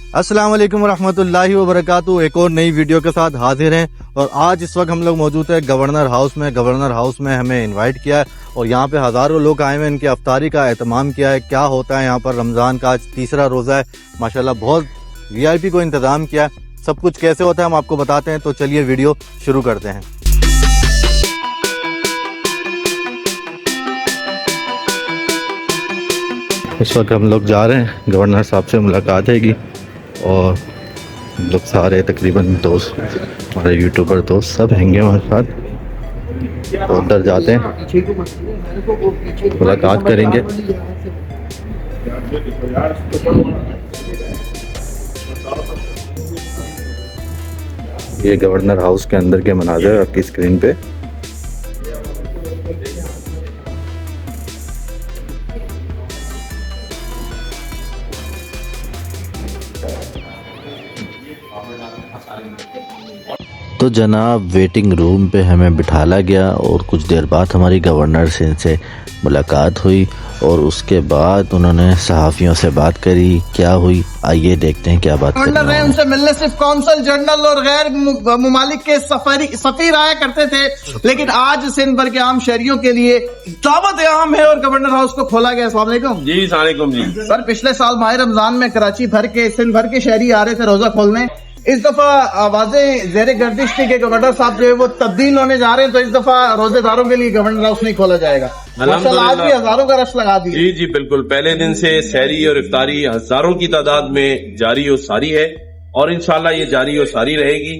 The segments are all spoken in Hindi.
अस्सलाम वालेकुम रहमतुल्लाहि व बरकातुहू। एक और नई वीडियो के साथ हाजिर हैं और आज इस वक्त हम लोग मौजूद है गवर्नर हाउस में। गवर्नर हाउस में हमें इनवाइट किया है और यहाँ पे हज़ारों लोग आए हुए हैं। इनकी अफ्तारी का एहतमाम किया है। क्या होता है यहाँ पर, रमज़ान का आज तीसरा रोज़ा है। माशाल्लाह बहुत VIP को इंतज़ाम किया है। सब कुछ कैसे होता है हम आपको बताते हैं, तो चलिए वीडियो शुरू करते हैं। इस वक्त हम लोग जा रहे हैं, गवर्नर साहब से मुलाकात हैगी और हम लोग सारे तकरीबन दोस्त, हमारे यूट्यूबर दोस्त सब हैंगे हमारे साथ। तो उधर जाते हैं, मुलाकात करेंगे। ये गवर्नर हाउस के अंदर के मनाज़र आपकी स्क्रीन पे। तो जनाब वेटिंग रूम पे हमें बिठाला गया और कुछ देर बाद हमारी गवर्नर से मुलाकात हुई और उसके बाद उन्होंने सहाफ़ियों से बात करी। क्या हुई आइए देखते हैं क्या बात गवर्नर रहे, उनसे मिलने सिर्फ कौंसल जनरल और गैर मुमालिक के सफीर आया करते थे, लेकिन आज सिंध भर के आम शहरियों के लिए दावत आम है और गवर्नर हाउस को खोला गया। अस्सलाम वालेकुम जी। सलाम जी। सर, पिछले साल माह रमजान में कराची भर के सिंध भर के शहरी आ रहे थे रोजा खोलने। इस दफा आवाजें जेरे गर्दिश थी कि गवर्नर साहब जो है वो तब्दील होने जा रहे हैं, तो इस दफा रोजेदारों के लिए गवर्नर हाउस नहीं खोला जाएगा। माशाल्लाह आज भी हजारों का रश लगा दी। जी बिल्कुल, पहले दिन से सहरी और इफ्तारी हजारों की तादाद में जारी और सारी है और इंशाल्लाह ये जारी और सारी रहेगी।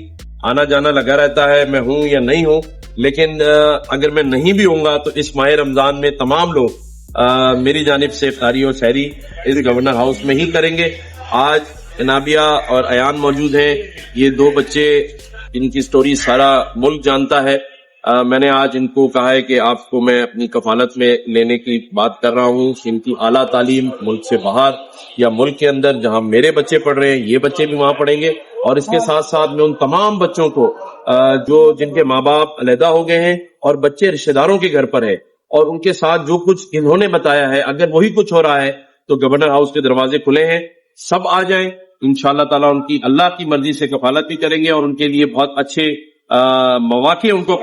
आना जाना लगा रहता है, मैं हूँ या नहीं हूँ, लेकिन अगर मैं नहीं भी होऊंगा तो इस माह रमजान में तमाम लोग मेरी जानिब से इफ्तारी और सहरी इस गवर्नर हाउस में ही करेंगे। आज नाबिया और अयान मौजूद हैं। ये दो बच्चे, इनकी स्टोरी सारा मुल्क जानता है। मैंने आज इनको कहा है कि आपको मैं अपनी कफालत में लेने की बात कर रहा हूँ। इनकी आला तालीम मुल्क से बाहर या मुल्क के अंदर जहाँ मेरे बच्चे पढ़ रहे हैं, ये बच्चे भी वहाँ पढ़ेंगे। और इसके साथ साथ में उन तमाम बच्चों को जो जिनके माँ बाप अलहदा हो गए हैं और बच्चे रिश्तेदारों के घर पर है, और उनके साथ जो कुछ इन्होंने बताया है, अगर वही कुछ हो रहा है तो गवर्नर हाउस के दरवाजे खुले हैं, सब आ जाएं। इंशाअल्लाह ताला उनकी अल्लाह की मर्जी से कफालत भी करेंगे और उनके लिए बहुत अच्छे मौके उनको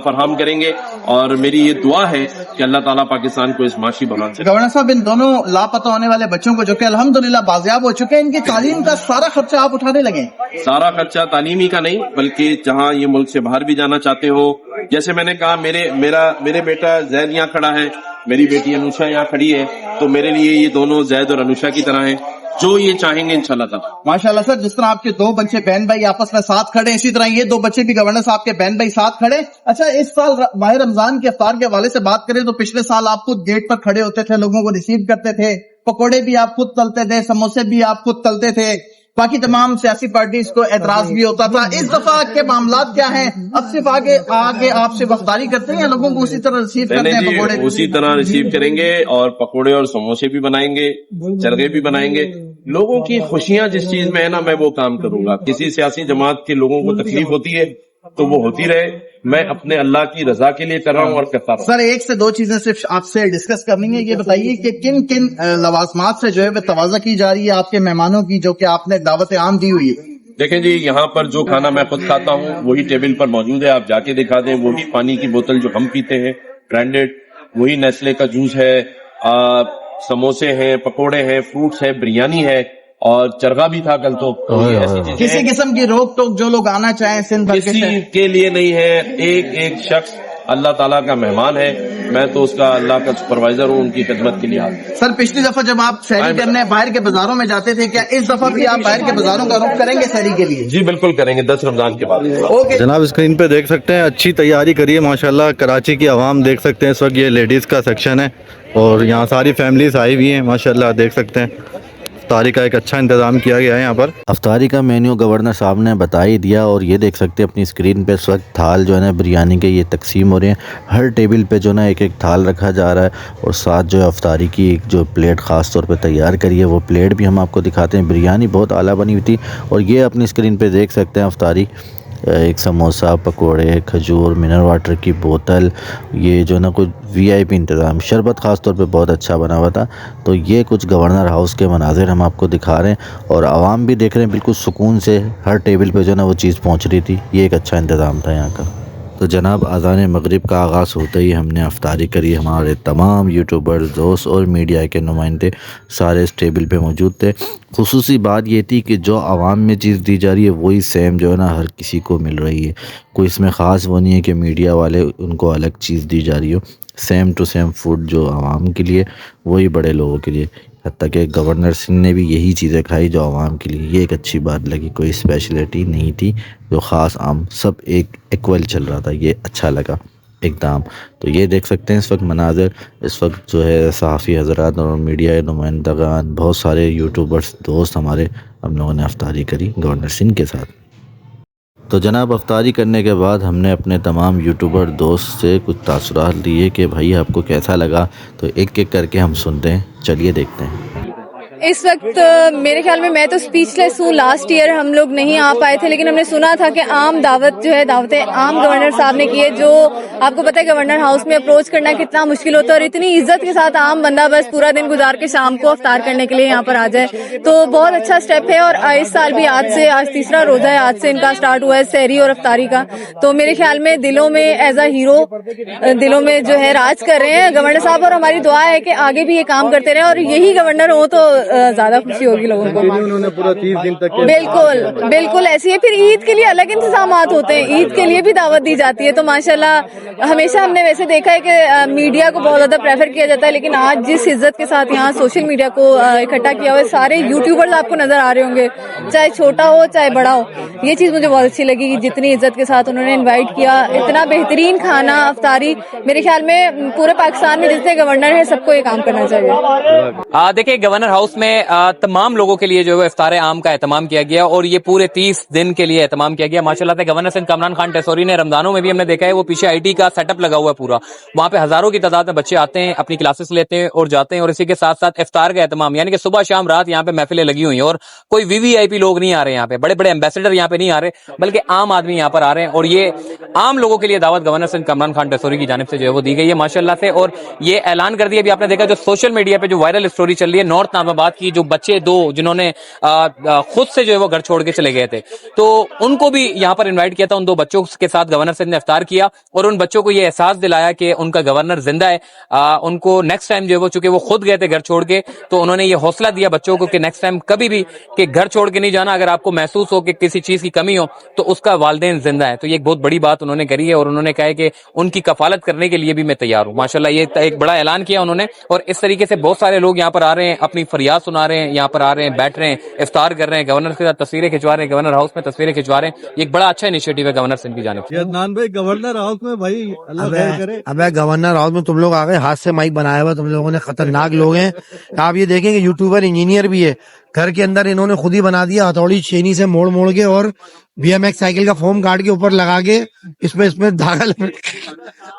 फराहम करेंगे। और मेरी ये दुआ है कि अल्लाह ताला पाकिस्तान को इस माशी बना सके। गवर्नर साहब, इन दोनों लापता होने वाले बच्चों को जो कि अल्हम्दुलिल्लाह बाजियाब हो चुके हैं, इनकी तालीम का सारा खर्चा आप उठाने लगे? सारा खर्चा तालीमी का नहीं, बल्कि जहाँ ये मुल्क से बाहर भी जाना चाहते हो, जैसे मैंने कहा मेरे बेटा जैद यहाँ खड़ा है, मेरी बेटी अनुषा यहाँ खड़ी है, तो मेरे लिए ये दोनों जैद और अनुषा की तरह है, जो ये चाहेंगे इंशाल्लाह ताला। माशाल्लाह सर, जिस तरह आपके दो बच्चे बहन भाई आपस में साथ खड़े, इसी तरह ये दो बच्चे भी गवर्नर साहब के बहन भाई साथ खड़े। अच्छा, इस साल माह रमजान के इफ्तार के हवाले से बात करें तो पिछले साल आप खुद गेट पर खड़े होते थे, लोगों को रिसीव करते थे, पकौड़े भी आप खुद तलते थे, समोसे भी आप खुद तलते थे, बाकी तमाम सियासी पार्टीज को एतराज भी होता था। इस दफा के मामला क्या हैं? अब सिर्फ आगे आपसे वफादारी करते हैं या लोगों को उसी तरह रिसीव करते हैं? पकौड़े उसी तरह रिसीव करेंगे और पकौड़े और समोसे भी बनाएंगे, चरगे भी बनाएंगे। लोगों की खुशियां जिस चीज में है ना, मैं वो काम करूंगा। किसी सियासी जमात के लोगों को तकलीफ होती है तो वो होती रहे, मैं अपने अल्लाह की रजा के लिए कर रहा हूँ और करता रहा। सर, एक से दो चीजें सिर्फ आपसे डिस्कस करनी है। ये बताइए कि किन किन लवाजमात से जो है तवाज़ा की जा रही है आपके मेहमानों की, जो कि आपने दावत आम दी हुई है? देखें जी, यहाँ पर जो खाना मैं खुद खाता हूँ वही टेबल पर मौजूद है, आप जाके दिखा दें। वही पानी की बोतल जो हम पीते हैं ब्रांडेड, वही नेस्ले का जूस है, समोसे हैं, पकोड़े हैं, फ्रूट्स है, बिरयानी है और चरगा भी था कल। तो ऐसी चीजें किसी किस्म की रोक टोक जो लोग आना चाहें सिंध भर किसी के लिए नहीं है। एक शख्स अल्लाह ताला का मेहमान है, मैं तो उसका अल्लाह का सुपरवाइजर हूँ, उनकी खिदमत के लिए हाजिर। सर, पिछली दफा जब आप सहरी करने बाहर के बाजारों में जाते थे, क्या इस दफा भी आप बाहर के बाजारों का रुख करेंगे सहरी के लिए? जी बिल्कुल करेंगे, 10 रमजान के बाद। ओके जनाब स्क्रीन पे देख सकते हैं, अच्छी तैयारी करिए माशाल्लाह। कराची की आवाम देख सकते हैं, इस वक्त ये लेडीज़ का सेक्शन है और यहाँ सारी फैमिलीज आई हुई हैं माशाल्लाह। देख सकते हैं अफ्तारी का एक अच्छा इंतज़ाम किया गया है यहाँ पर। अफ्तारी का मेन्यू गवर्नर साहब ने बता ही दिया और ये देख सकते हैं अपनी स्क्रीन पे इस वक्त थाल जो है ना बिरयानी के ये तकसीम हो रहे हैं। हर टेबल पे जो ना एक एक थाल रखा जा रहा है और साथ जो है अफ्तारी की एक जो प्लेट ख़ास तौर पे तैयार करी है वो प्लेट भी हम आपको दिखाते हैं। बिरयानी बहुत आला बनी हुई थी और ये अपनी स्क्रीन पे देख सकते हैं अफ्तारी एक समोसा, पकोड़े, खजूर, मिनरल वाटर की बोतल, ये जो ना कुछ वीआईपी इंतज़ाम, शरबत ख़ास तौर पे बहुत अच्छा बना हुआ था। तो ये कुछ गवर्नर हाउस के मनाज़िर हम आपको दिखा रहे हैं और आवाम भी देख रहे हैं, बिल्कुल सुकून से हर टेबल पे जो ना वो चीज़ पहुंच रही थी। ये एक अच्छा इंतज़ाम था यहाँ का। तो जनाब अज़ान मगरिब का आगाज़ होते ही हमने अफ्तारी करी। हमारे तमाम यूट्यूबर्स, दोस्त और मीडिया के नुमाइंदे सारे इस टेबल पे मौजूद थे। खुसूसी बात ये थी कि जो आवाम में चीज़ दी जा रही है वही सेम जो है ना हर किसी को मिल रही है। कोई इसमें ख़ास वो नहीं है कि मीडिया वाले उनको अलग चीज़ दी जा रही हो। सेम टू सेम फूड जो आवाम के लिए वही बड़े लोगों के लिए। हत्ता कि गवर्नर सिंह ने भी यही चीज़ें खाई जो आवाम के लिए। ये एक अच्छी बात लगी, कोई स्पेशलिटी नहीं थी जो ख़ास आम, सब एक इक्वल चल रहा था। ये अच्छा लगा एकदम। तो ये देख सकते हैं इस वक्त मनाज़र, इस वक्त जो है सहाफ़ी हज़रात और मीडिया के नुमाइंदगान, बहुत सारे यूट्यूबर्स दोस्त हमारे, हम लोगों ने अफ्तारी करी गवर्नर सिंह के साथ। तो जनाब अफ्तारी करने के बाद हमने अपने तमाम यूट्यूबर दोस्त से कुछ तासुरात लिए कि भाई आपको कैसा लगा। तो एक एक करके हम सुनते हैं, चलिए देखते हैं। इस वक्त मेरे ख्याल में मैं तो स्पीचलेस हूँ। लास्ट ईयर हम लोग नहीं आ पाए थे, लेकिन हमने सुना था कि आम दावत जो है, दावत आम गवर्नर साहब ने की है। जो आपको पता है गवर्नर हाउस में अप्रोच करना कितना मुश्किल होता है और इतनी इज्जत के साथ आम बंदा बस पूरा दिन गुजार के शाम को अफ्तार करने के लिए यहाँ पर आ जाए, तो बहुत अच्छा स्टेप है। और इस साल भी आज तीसरा रोजा है, आज से इनका स्टार्ट हुआ है सहरी और अफ्तारी का। तो मेरे ख्याल में दिलों में एज अ हीरो, दिलों में जो है राज कर रहे हैं गवर्नर साहब। और हमारी दुआ है कि आगे भी ये काम करते रहे और यही गवर्नर हो तो ज्यादा खुशी होगी लोगों को। उन्होंने पूरा 30 दिन तक बिल्कुल ऐसी है। फिर ईद के लिए अलग इंतजाम होते हैं, ईद के लिए भी दावत दी जाती है। तो माशाल्लाह हमेशा हमने वैसे देखा है कि मीडिया को बहुत ज्यादा प्रेफर किया जाता है, लेकिन आज जिस इज्जत के साथ यहाँ सोशल मीडिया को इकट्ठा किया हुआ है, सारे यूट्यूबर्स आपको नजर आ रहे होंगे, चाहे छोटा हो चाहे बड़ा हो। ये चीज मुझे बहुत अच्छी लगी कि जितनी इज्जत के साथ उन्होंने इन्वाइट किया, इतना बेहतरीन खाना, अफ्तारी। मेरे ख्याल में पूरे पाकिस्तान में जितने गवर्नर है सबको ये काम करना चाहिए। देखिए गवर्नर हाउस में तमाम लोगों के लिए जो है इफ्तार आम का एहतमाम किया गया और ये पूरे 30 दिन के लिए एहतमाम किया गया। माशाल्लाह से गवर्नर सिंह कामरान खान टेसोरी ने रमजानों में भी हमने देखा है वो पीछे आईटी का सेटअप लगा हुआ है पूरा, वहां पे हजारों की तादाद में बच्चे आते हैं, अपनी क्लासेस लेते हैं और जाते हैं। और इसी के साथ साथ इफ्तार का एहतमाम, यानी कि सुबह शाम रात यहाँ पे महफिलें लगी हुई हैं और कोई वीवीआईपी लोग नहीं आ रहे, यहाँ पे बड़े बड़े एम्बेसडर यहाँ पे नहीं आ रहे, बल्कि आम आदमी यहाँ पर आ रहे हैं। और ये आम लोगों के लिए दावत गवर्नर सिंह कामरान खान टेसोरी की जानिब से जो है वो दी गई है माशाल्लाह से। और ये ऐलान कर दिया, अभी आपने देखा जो सोशल मीडिया पे जो वायरल स्टोरी चल रही है नॉर्थ नामाबाद की, जो बच्चे दो जिन्होंने खुद से जो है वो घर छोड़ के चले गए थे, तो उनको भी यहाँ पर इनवाइट किया था। उन दो बच्चों के साथ गवर्नर सिंह ने इफ्तार किया और उन बच्चों को ये एहसास दिलाया कि उनका गवर्नर जिंदा है। उनको नेक्स्ट टाइम जो है वो, चूंकि वो खुद गए थे घर छोड़ के, तो उन्होंने ये हौसला दिया बच्चों को कि नेक्स्ट टाइम कभी भी कि घर छोड़ के नहीं जाना, अगर आपको महसूस हो कि किसी चीज की कमी हो तो उसका वालिदैन जिंदा है। तो ये एक बहुत बड़ी बात उन्होंने करी है और उन्होंने कहा है कि उनकी कफालत करने के लिए भी मैं तैयार हूँ। माशाल्लाह ये एक बड़ा ऐलान किया उन्होंने और इस तरीके से बहुत सारे लोग यहाँ पर आ रहे हैं, अपनी फरियाद सुना रहे हैं, यहाँ पर आ रहे हैं, बैठ रहे हैं, इफ्तार कर रहे हैं, गवर्नर के साथ तस्वीरें खिंचवा रहे हैं, गवर्नर हाउस में तस्वीरें खिंचवा रहे हैं। ये एक बड़ा अच्छा इनिशिएटिव है गवर्नर सिंह की जानिब से। अदनान भाई गवर्नर हाउस में भाई अल्लाह खैर करे। अबे गवर्नर हाउस में तुम लोग आ गए, हाथ से माइक बनाया हुआ तुम लोगों ने, खतरनाक लोग हैं आप। ये देखेंगे यूट्यूबर इंजीनियर भी है, घर के अंदर इन्होंने खुद ही बना दिया, हथौड़ी छेनी से मोड़ मोड़ के और बीएमएक्स साइकिल का फोम काट के ऊपर लगा के इसमें धागा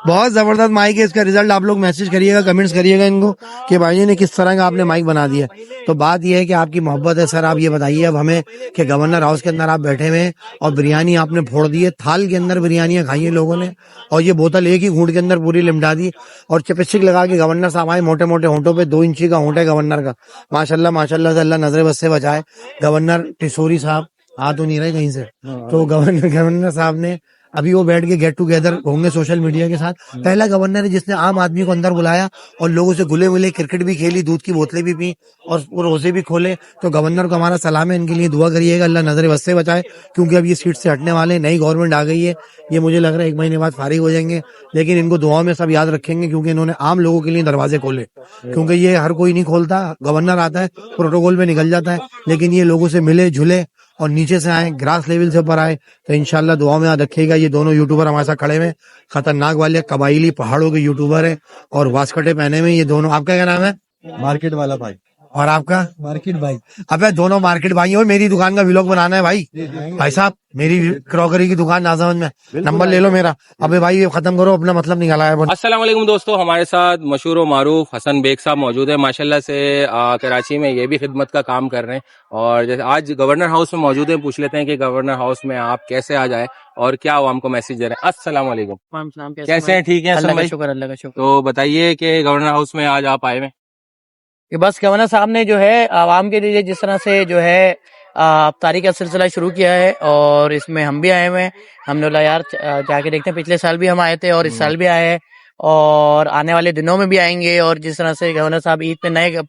बहुत जबरदस्त माइक है। इसका रिजल्ट आप लोग मैसेज करिएगा, कमेंट्स करिएगा इनको कि भाई ने किस तरह का आपने माइक बना दिया। तो बात यह है कि आपकी मोहब्बत है सर। आप ये बताइए अब हमें कि गवर्नर हाउस के अंदर आप बैठे हुए और बिरयानी आपने फोड़ दी है, थाल के अंदर बिरयानियां खाई है लोगों ने और ये बोतल एक ही घूंट के अंदर पूरी लिमटा दी और चिपस्टिक लगा के गवर्नर साहब आए, मोटे मोटे होंठों पे 2 इंची का होंठ है गवर्नर का। माशाल्लाह माशाल्लाह से अल्लाह नजर बस से बचाए। गवर्नर टिसोरी साहब आ तो नहीं रहे कहीं से, तो गवर्नर साहब ने अभी वो बैठ के गेट टुगेदर होंगे सोशल मीडिया के साथ। पहला गवर्नर है जिसने आम आदमी को अंदर बुलाया और लोगों से घुले मिले, क्रिकेट भी खेली, दूध की बोतलें भी पी और रोजे भी खोले। तो गवर्नर को हमारा सलाम है, इनके लिए दुआ करिएगा, अल्लाह नजर बस से बचाए, क्योंकि अब ये सीट से हटने वाले, नई गवर्नमेंट आ गई है। ये मुझे लग रहा है 1 महीने बाद फारिग हो जाएंगे, लेकिन इनको दुआ में सब याद रखेंगे क्योंकि इन्होंने आम लोगों के लिए दरवाजे खोले, क्योंकि ये हर कोई नहीं खोलता। गवर्नर आता है प्रोटोकॉल में निकल जाता है, लेकिन ये लोगों से मिले जुले और नीचे से आए, ग्रास लेवल से ऊपर आए। तो इंशाल्लाह दुआ में याद रखिएगा। ये दोनों यूट्यूबर हमारे साथ खड़े हुए, खतरनाक वाले कबाइली पहाड़ों के यूट्यूबर है और वास्कटे पहने में ये दोनों। आपका क्या नाम है? मार्केट वाला भाई। और आपका? मार्केट भाई। अबे दोनों मार्केट भाई हो। मेरी दुकान का व्लॉग बनाना है भाई। भाई साहब मेरी क्रॉकरी की दुकान नाजामंद में, नंबर ले लो मेरा। अबे भाई ये खत्म करो, अपना मतलब निकाला है। अस्सलाम वालेकुम दोस्तों, हमारे साथ मशहूर व मारूफ हसन बेग साहब मौजूद है। माशाल्लाह से कराची में ये भी खिदमत का काम कर रहे हैं। और जैसे आज गवर्नर हाउस में मौजूद है, पूछ लेते हैं कि गवर्नर हाउस में आप कैसे आ जाए और क्या आवाम को मैसेज दे रहे हैं। अस्सलाम वालेकुम, कैसे हैं? ठीक है हसन भाई? शुक्र, अल्लाह का शुक्र। तो बताइए कि गवर्नर हाउस में आज आप आए हैं। कि बस गवर्नर साहब ने जो है आवाम के लिए जिस तरह से जो है अफ्तारी का सिलसिला शुरू किया है, और इसमें हम भी आए हुए हैं। हम लोग यार जाके देखते हैं, पिछले साल भी हम आए थे और इस साल भी आए हैं, और आने वाले दिनों में भी आएंगे। और जिस तरह से गवर्नर साहब ईद पे नए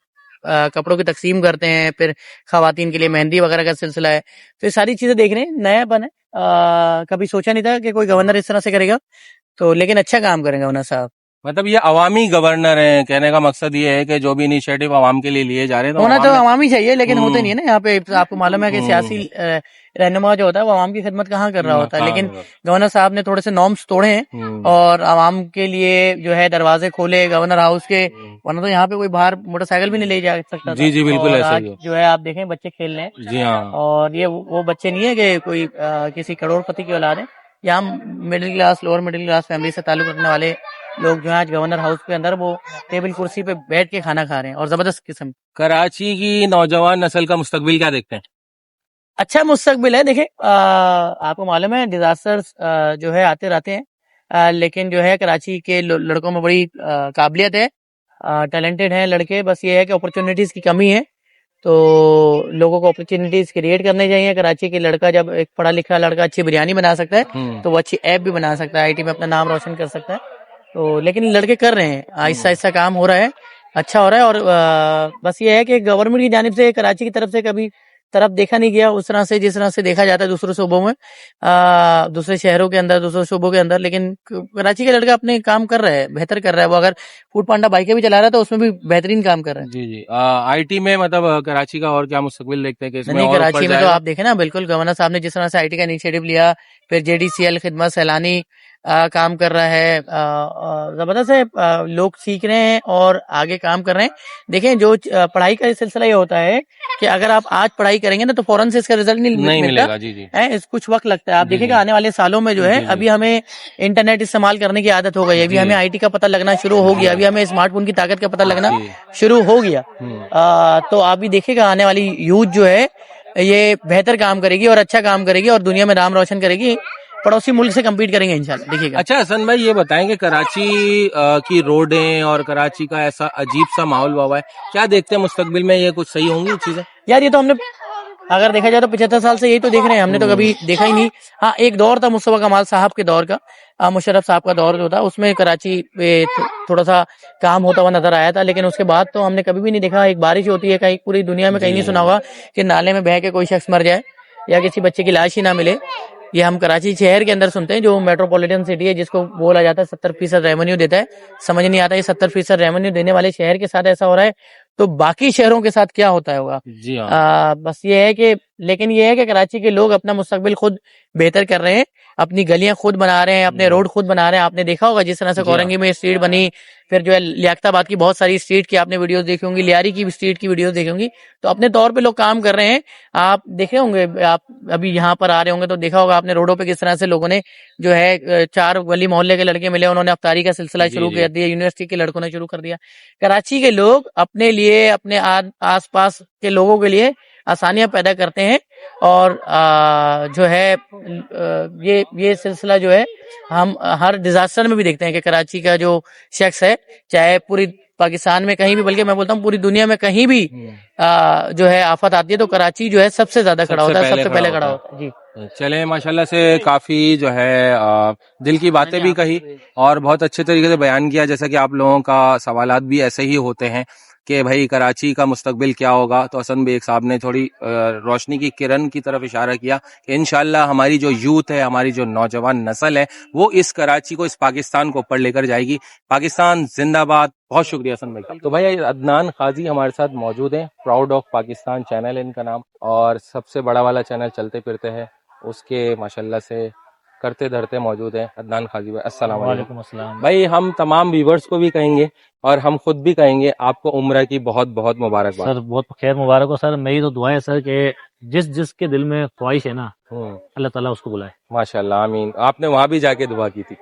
कपड़ों की तकसीम करते हैं, फिर खवातीन के लिए मेहंदी वगैरह का सिलसिला है, तो ये सारी चीजें देख रहे हैं। नयापन है, कभी सोचा नहीं था कि कोई गवर्नर इस तरह से करेगा, तो लेकिन अच्छा काम करेंगे गवर्नर साहब। मतलब ये अवामी गवर्नर है, कहने का मकसद ये है कि जो भी इनिशिएटिव आवाम के लिए लिए जा रहे हैं होना तो आवाम ही चाहिए, लेकिन होते नहीं है ना यहाँ पे। आपको मालूम है कि सियासी रहनुमा जो होता है वो आवाम की खिदमत कहाँ कर रहा होता है, लेकिन गवर्नर साहब ने थोड़े से नॉर्म्स तोड़े हैं और आवाम के लिए जो है दरवाजे खोले गवर्नर हाउस के। वरना तो यहाँ पे कोई बाहर मोटरसाइकिल भी नहीं ले जा सकता था। जी जी बिल्कुल ऐसा आज ही है। जो है आप देखें बच्चे खेल रहे हैं। जी हाँ। और ये वो बच्चे नहीं है कि कोई किसी करोड़पति की औलाद है। यहाँ middle class, lower middle class family से ताल्लुक रखने वाले लोग जो है आज गवर्नर हाउस के अंदर वो टेबल कुर्सी पे बैठ के खाना खा रहे हैं, और जबरदस्त किस्म। कराची की नौजवान नस्ल का मुस्तकबिल क्या देखते हैं? अच्छा मुस्तकबिल है। देखिए आपको मालूम है डिजास्टर्स जो है आते रहते हैं, लेकिन जो है कराची के लड़कों में बड़ी काबिलियत है, टैलेंटेड हैं लड़के। बस ये है कि अपॉर्चुनिटीज की कमी है, तो लोगों को अपॉर्चुनिटीज क्रिएट करने चाहिए। कराची के लड़का, जब एक पढ़ा लिखा लड़का अच्छी बिरयानी बना सकता है, तो वो अच्छी ऐप भी बना सकता है, आईटी में अपना नाम रोशन कर सकता है। तो लेकिन लड़के कर रहे हैं, आहिस्ता आहिस्ता काम हो रहा है, अच्छा हो रहा है। और बस ये है कि गवर्नमेंट की जानिब से कराची की तरफ से कभी तरफ देखा नहीं गया उस तरह से जिस तरह से देखा जाता है दूसरे सूबों में, दूसरे शहरों के अंदर, दूसरे सूबों के अंदर। लेकिन कराची का लड़का अपने काम कर रहा है, बेहतर कर रहा है। वो अगर फूड पांडा बाइकें भी चला रहा है तो उसमें भी बेहतरीन काम कर रहा है। जी जी। आईटी में मतलब कराची का और क्या मुस्तकबिल देखते हैं कि इसमें नहीं, और ऊपर कराची में तो जाएगा? आप देखें ना, बिल्कुल गवर्नर साहब ने जिस तरह से आईटी का इनिशिएटिव लिया, फिर जेडीसीएल खिदमत सैलानी काम कर रहा है, जबरदस्त है। लोग सीख रहे हैं और आगे काम कर रहे हैं। देखें जो पढ़ाई का सिलसिला ये होता है कि अगर आप आज पढ़ाई करेंगे ना तो फौरन से इसका रिजल्ट नहीं मिलता मिलेगा। जी जी। इस कुछ वक्त लगता है। आप देखिएगा आने वाले सालों में जो है, अभी हमें इंटरनेट इस्तेमाल करने की आदत हो गई है, अभी हमें आईटी का पता लगना शुरू हो गया, अभी हमें स्मार्टफोन की ताकत का पता लगना शुरू हो गया। तो आप भी देखिएगा आने वाली यूथ जो है ये बेहतर काम करेगी और अच्छा काम करेगी और दुनिया में नाम रोशन करेगी, पड़ोसी मुल्क से कम्पीट करेंगे इंशाल्लाह। देखिएगा। अच्छा हसन भाई ये बताएं कि कराची की रोडें और कराची का ऐसा अजीब सा माहौल हुआ है, क्या देखते हैं मुस्तकबिल में ये कुछ सही होंगी चीजें? यार ये तो हमने अगर देखा जाए तो 75 साल से यही तो देख रहे हैं, हमने तो कभी देखा ही नहीं। हाँ, एक दौर था मुस्तफा कमाल साहब के दौर का, मुशर्रफ साहब का दौर जो था, उसमें कराची पे थोड़ा सा काम होता हुआ नजर आया था, लेकिन उसके बाद तो हमने कभी भी नहीं देखा। एक बारिश होती है कहीं, पूरी दुनिया में कहीं नहीं सुना होगा कि नाले में बह के कोई शख्स मर जाए या किसी बच्चे की लाश ही ना मिले। ये हम कराची शहर के अंदर सुनते हैं, जो मेट्रोपॉलिटन सिटी है, जिसको बोला जाता है 70% रेवेन्यू देता है। समझ नहीं आता ये 70% रेवेन्यू देने वाले शहर के साथ ऐसा हो रहा है, तो बाकी शहरों के साथ क्या होता होगा। जी हाँ। बस ये है कि, लेकिन ये है कि कराची के लोग अपना मुस्तकबिल खुद बेहतर कर रहे हैं, अपनी गलियां खुद बना रहे हैं, अपने रोड खुद बना रहे हैं। आपने देखा होगा जिस तरह से कोरंगी में स्ट्रीट बनी, फिर जो है लियाकताबाद की बहुत सारी स्ट्रीट की आपने वीडियोस देखी होंगी, लियारी की स्ट्रीट की वीडियोस देखी होंगी। तो अपने तौर पे लोग काम कर रहे हैं। आप देखे होंगे, आप अभी यहाँ पर आ रहे होंगे तो देखा होगा आपने रोडों पे किस तरह से लोगों ने जो है 4 गली मोहल्ले के लड़के मिले, उन्होंने अफ्तारी का सिलसिला शुरू कर दिया, यूनिवर्सिटी के लड़कों ने शुरू कर दिया। कराची के लोग अपने लिए, अपने आस पास के लोगों के लिए आसानियां पैदा करते हैं, और जो है ये सिलसिला जो है हम हर डिजास्टर में भी देखते हैं कि कराची का जो शख्स है, चाहे पूरी पाकिस्तान में कहीं भी, बल्कि मैं बोलता हूँ पूरी दुनिया में कहीं भी जो है आफत आती है तो कराची जो है सबसे ज्यादा खड़ा होता है, सबसे पहले खड़ा होता है। जी चले माशाल्लाह से काफी जो है दिल की बातें भी कही और बहुत अच्छे तरीके से बयान किया। जैसा कि आप लोगों का सवालात भी ऐसे ही होते हैं कि भाई कराची का मुस्तकबिल क्या होगा, तो हसन बेग साहब ने थोड़ी रोशनी की किरण की तरफ इशारा किया कि इंशाल्लाह हमारी जो यूथ है, हमारी जो नौजवान नस्ल है, वो इस कराची को, इस पाकिस्तान को ऊपर लेकर जाएगी। पाकिस्तान जिंदाबाद। बहुत शुक्रिया हसन भाई। तो भाई अदनान काजी हमारे साथ मौजूद हैं, प्राउड ऑफ पाकिस्तान चैनल है इनका नाम, और सबसे बड़ा वाला चैनल चलते फिरते हैं उसके माशाल्लाह से करते धरते मौजूद हैं अदनान खाजी भाई। अस्सलाम वालेकुम वालेकुम अस्सलाम। भाई। हम तमाम व्यूवर्स को भी कहेंगे और हम खुद भी कहेंगे आपको उम्र की बहुत बहुत मुबारकबाद। सर बहुत खैर मुबारक हो सर। मेरी तो दुआ है सर कि जिसके दिल में ख्वाहिश है ना अल्लाह ताला उसको बुलाए। माशाल्लाह आमीन। आपने वहाँ भी जाके दुआ की थी?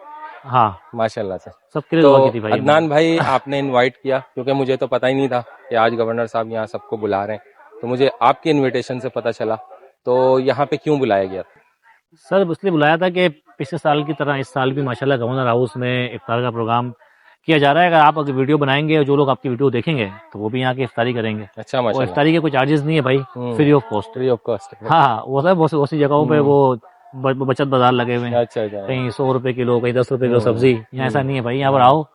हाँ माशाल्लाह से। सबके लिए तो दुआ की थी भाई। अदनान भाई आपने इनवाइट किया, क्योंकि मुझे तो पता ही नहीं था कि आज गवर्नर साहब यहाँ सबको बुला रहे हैं, तो मुझे आपके इनविटेशन से पता चला। तो यहाँ पे क्यों बुलाया गया? सर इसलिए बुलाया था कि पिछले साल की तरह इस साल भी माशाल्लाह गवर्नर हाउस में इफ्तार का प्रोग्राम किया जा रहा है। अगर आप अगर वीडियो बनाएंगे और जो लोग आपकी वीडियो देखेंगे तो वो भी यहाँ की इफ्तारी करेंगे। अच्छा और माशाल्लाह। इफ्तारी के कोई चार्जेस नहीं है भाई, free of cost. Free of cost. हाँ वो सर बहुत सी जगहों पे वो बचत बाजार लगे हुए हैं, अच्छा अच्छा। कहीं 100 रुपए किलो, कहीं 10 रुपए किलो सब्जी। यहाँ ऐसा नहीं है भाई, यहाँ पर आओ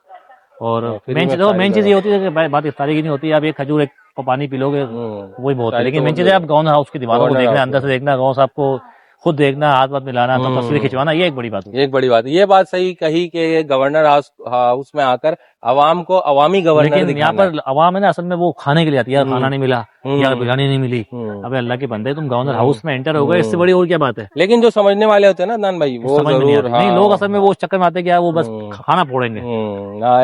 और फ्री मेन में चीज इफ्तारी मेन चीज करो। ये होती है कि भाई बात इफ्तारी की नहीं होती है। आप एक खजूर एक पानी पी लोगे वही बहुत है, इफ्तारी लेकिन तो मेन चीज है आप गवर्नर हाउस की दीवारों को गवर्नर देखना, हाउस अंदर से देखना, गवर्नर साहब को खुद देखना, हाथ वाथ मिलाना, तब तस्वीरें खिंचवाना, ये एक बड़ी बात है। एक बड़ी बात, ये बात सही कही कि गवर्नर हाउस में आकर अवाम को अवामी गवर्नर लेकिन यहाँ दिखाना पर अवाम है ना, असल में वो खाने के लिए आती है, यार खाना नहीं मिला, यार बिरयानी नहीं मिली। हम्म। अबे अल्लाह के बंदे, तुम गवर्नर हाउस में एंटर हो गए, इससे बड़ी और क्या बात है। लेकिन जो समझने वाले होते हैं ना अदनान भाई, वो समझ में नहीं जरूर आती। नहीं, लोग असल में वो उस चक्कर में आते हैं कि यार वो बस हम्म। खाना फोड़ेंगे,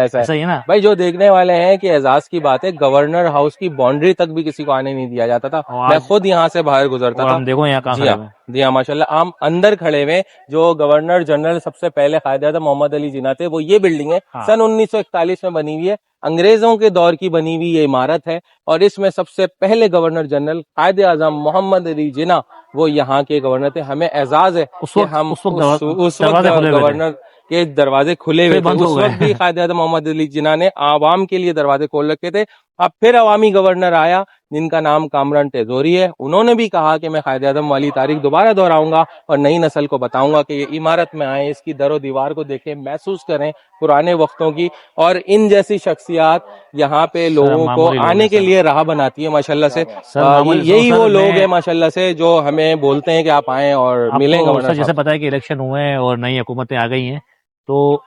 ऐसा ऐसा ही है ना। भाई। जो देखने वाले हैं कि एजाज की बात है, गवर्नर हाउस की बाउंड्री तक भी किसी को आने नहीं दिया जाता था। और मैं आज- खुद यहाँ से बाहर गुजरता और था। हम देखो यहाँ कहाँ जी खड़े हाँ, हुए हैं। जी हाँ माशाल्लाह। हम अंदर खड़े हुए, जो गवर्नर जनरल सबसे पहले कायद-ए-आज़म मोहम्मद अली जिन्ना थे, वो ये बिल्डिंग है। हाँ। सन 1941 में बनी हुई है, अंग्रेजों के दौर की बनी हुई ये इमारत है। और इसमें सबसे पहले गवर्नर जनरल कायद-ए-आज़म मोहम्मद अली जिन्ना वो यहाँ के गवर्नर थे। हमें एजाज है उस कि वक्त- हम उस वक्त उस दरवाजे वक्त खुले हुए थे। गवर्नर के दरवाजे खुले हुए फिर थे। बंद हो उस गए। वक्त भी कायद-ए-आज़म मोहम्मद अली जिन्ना ने आवाम के लिए दरवाजे खोल रखे थे। अब फिर अवामी गवर्नर आया जिनका नाम कामरान तेजोरी है। उन्होंने भी कहा कि मैं कायद-ए-आज़म वाली तारीख दोबारा दोहराऊंगा और नई नस्ल को बताऊंगा कि ये इमारत में आए, इसकी दरो दीवार को देखें, महसूस करें पुराने वक्तों की। और इन जैसी शख्सियात यहाँ पे लोगों को मामूली लोग आने हैं के सर। लिए राह बनाती है माशाल्लाह से। मामूली यही सर, वो लोग मैं- हैं माशाल्लाह से जो हमें बोलते हैं कि आप आए और मिलें आपको गवर्नर सर जैसे साहब। पता है कि इलेक्शन हुए हैं और नई हुकूमतें आ गई हैं, तो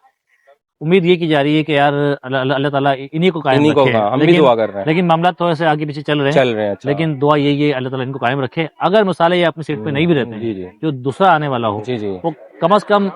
उम्मीद ये की जा रही है कि यार अल्लाह ताला इन्हीं को कायम इन्हीं को रखे। हम भी दुआ कर रहे हैं। लेकिन मामला थोड़े से आगे पीछे चल रहे हैं, चल रहे हैं। अच्छा। लेकिन दुआ यही है अल्लाह ताला इनको कायम रखे। अगर मिसाले ये अपनी सीट पे नहीं भी रहते जी हैं, जी जो दूसरा आने वाला हो जी जी वो कम से कम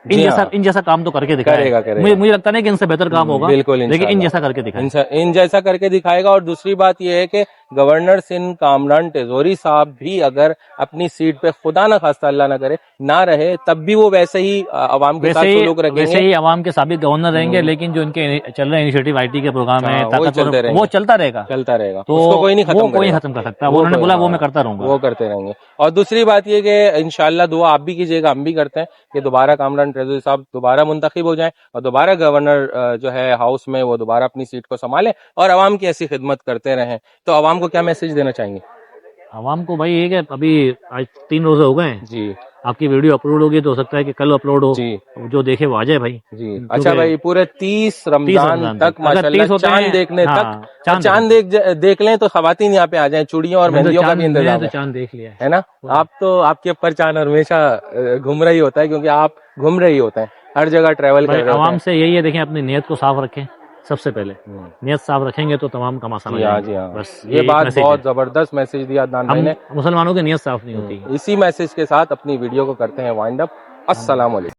जी हाँ। इन जैसा काम तो करके दिखाए। करेगा। मुझे लगता नहीं कि इनसे बेहतर काम होगा, बिल्कुल लेकिन इन इंशाअल्लाह। जैसा करके दिखाए। इन जैसा करके दिखाएगा। और दूसरी बात यह है कि गवर्नर सिंध कामरान तेजोरी साहब भी अगर अपनी सीट पे खुदा न खास्ता अल्लाह न करे ना रहे, तब भी वो वैसे ही अवाम के साथ सलूक वैसे रखेंगे। ही अवाम के साबिक गवर्नर रहेंगे, लेकिन जो इनके चल रहे इनिशिएटिव IT के प्रोग्राम है, हाँ, वो चलते रहेंगे। वो चलता रहेगा। चलता रहेगा, तो उसको कोई नहीं वो खत्म कोई करेगा। खत्म कर सकता। वो उन्होंने कोई- बोला वो हाँ, मैं करता रहूंगा। वो करते रहेंगे। और दूसरी बात ये कि इंशाल्लाह दुआ आप भी कीजिएगा, हम भी करते हैं कि दोबारा कामरान तेजोरी साहब दोबारा मुंतखब हो जाएं और दोबारा गवर्नर जो है हाउस में वो दोबारा अपनी सीट को संभालें और अवाम की ऐसी खिदमत करते रहें। तो अवाम को क्या मैसेज देना चाहेंगे? आवाम को भाई ये कि अभी आज 3 रोजे हो गए हैं, जी आपकी वीडियो अपलोड होगी तो हो सकता है कि कल अपलोड हो, जी जो देखे वो आ जाए भाई। जी। अच्छा भाई, पूरे 30 रमजान तक अगर 30 माशाल्लाह होते चांद हैं, देखने हाँ, तक चांद देख लें तो खवातीन यहाँ पे आ जाएं, चूड़ियों और मेहंदियों का भी इंतजाम तो है। चांद देख लिया है ना। आप तो आपके ऊपर चांद हमेशा घूम रही होता है, क्योंकि आप घूम रही होते हैं, हर जगह ट्रेवल कर भाई। रहे होते आवाम हैं। से यही है, देखें अपनी नियत को साफ रखें सबसे पहले। नियत साफ रखेंगे तो तमाम काम आसान हो जी हाँ जाएंगे। जी हाँ, बस ये एक बात मैसेज बहुत है। जबरदस्त मैसेज दिया अदनान भाई हम ने। मुसलमानों की नियत साफ नहीं होती। इसी मैसेज के साथ अपनी वीडियो को करते हैं वाइंड अप। अस्सलाम वालेकुम।